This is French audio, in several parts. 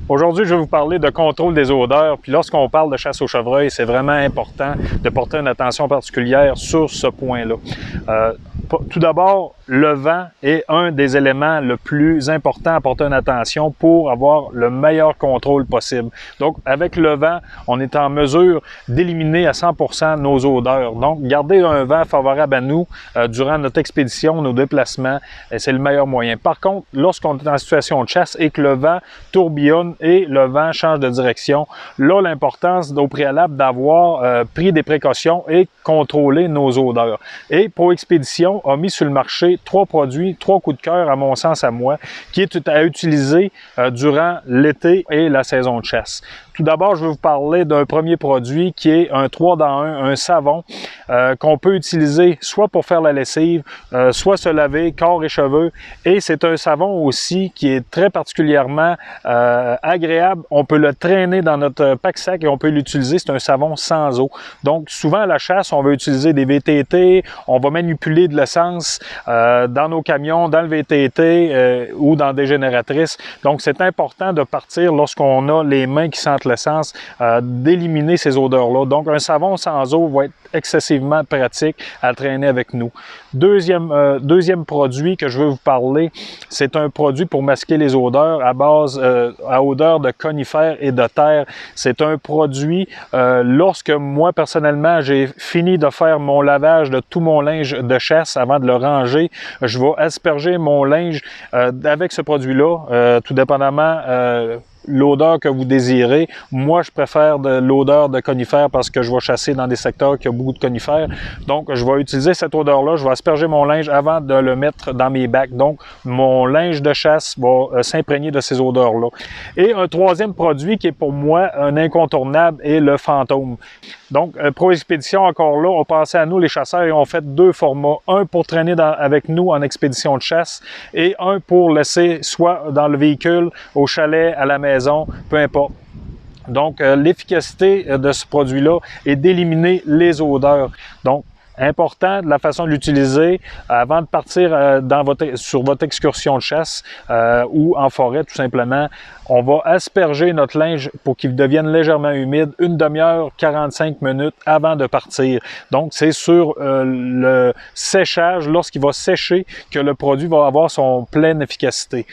Aujourd'hui, je vais vous parler de contrôle des odeurs. Puis lorsqu'on parle de chasse au chevreuil, c'est vraiment important de porter une attention particulière sur ce point-là. Tout d'abord, le vent est un des éléments le plus important à porter une attention pour avoir le meilleur contrôle possible. Donc, avec le vent, on est en mesure d'éliminer à 100% nos odeurs. Donc, garder un vent favorable à nous durant notre expédition, nos déplacements, c'est le meilleur moyen. Par contre, lorsqu'on est en situation de chasse et que le vent tourbillonne et le vent change de direction, là, l'importance au préalable d'avoir pris des précautions et contrôler nos odeurs. Et Pro Expédition a mis sur le marché 3 produits, 3 coups de cœur à mon sens à moi, qui est à utiliser durant l'été et la saison de chasse. Tout d'abord, je vais vous parler d'un premier produit qui est un 3 dans 1, un savon qu'on peut utiliser soit pour faire la lessive, soit se laver corps et cheveux. Et c'est un savon aussi qui est très particulièrement agréable. On peut le traîner dans notre pack-sac et on peut l'utiliser. C'est un savon sans eau. Donc, souvent à la chasse, on va utiliser des VTT, on va manipuler de l'essence dans nos camions, dans le VTT ou dans des génératrices. Donc, c'est important de partir lorsqu'on a les mains qui sentent l'essence, d'éliminer ces odeurs-là. Donc, un savon sans eau va être excessivement pratique à traîner avec nous. Deuxième produit que je veux vous parler, c'est un produit pour masquer les odeurs à base à odeur de conifères et de terre. C'est un produit, lorsque moi personnellement j'ai fini de faire mon lavage de tout mon linge de chasse avant de le ranger, je vais asperger mon linge avec ce produit-là, tout dépendamment l'odeur que vous désirez. Moi, je préfère de l'odeur de conifères parce que je vais chasser dans des secteurs qui ont beaucoup de conifères. Donc, je vais utiliser cette odeur-là. Je vais asperger mon linge avant de le mettre dans mes bacs. Donc, mon linge de chasse va s'imprégner de ces odeurs-là. Et un troisième produit qui est pour moi un incontournable est le fantôme. Donc, Pro Expédition, encore là, on pensait à nous, les chasseurs, et on fait 2 formats. Un pour traîner avec nous en expédition de chasse et un pour laisser soit dans le véhicule, au chalet, à la maison, peu importe. Donc, l'efficacité de ce produit-là est d'éliminer les odeurs. Donc, important de la façon de l'utiliser avant de partir sur votre excursion de chasse ou en forêt tout simplement. On va asperger notre linge pour qu'il devienne légèrement humide une demi-heure, 45 minutes avant de partir. Donc, c'est sur le séchage, lorsqu'il va sécher, que le produit va avoir son pleine efficacité.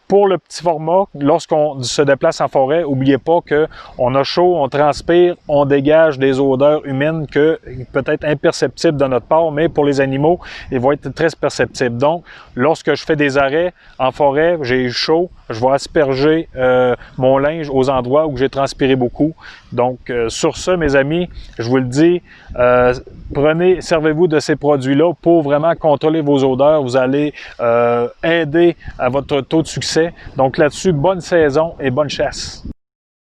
Pour le petit format, lorsqu'on se déplace en forêt, n'oubliez pas qu'on a chaud, on transpire, on dégage des odeurs humaines que peut-être imperceptibles de notre part, mais pour les animaux, ils vont être très perceptibles. Donc, lorsque je fais des arrêts en forêt, j'ai chaud, je vais asperger mon linge aux endroits où j'ai transpiré beaucoup. Donc, sur ce, mes amis, je vous le dis, servez-vous de ces produits-là pour vraiment contrôler vos odeurs. Vous allez aider à votre taux de succès. Donc là-dessus, bonne saison et bonne chasse.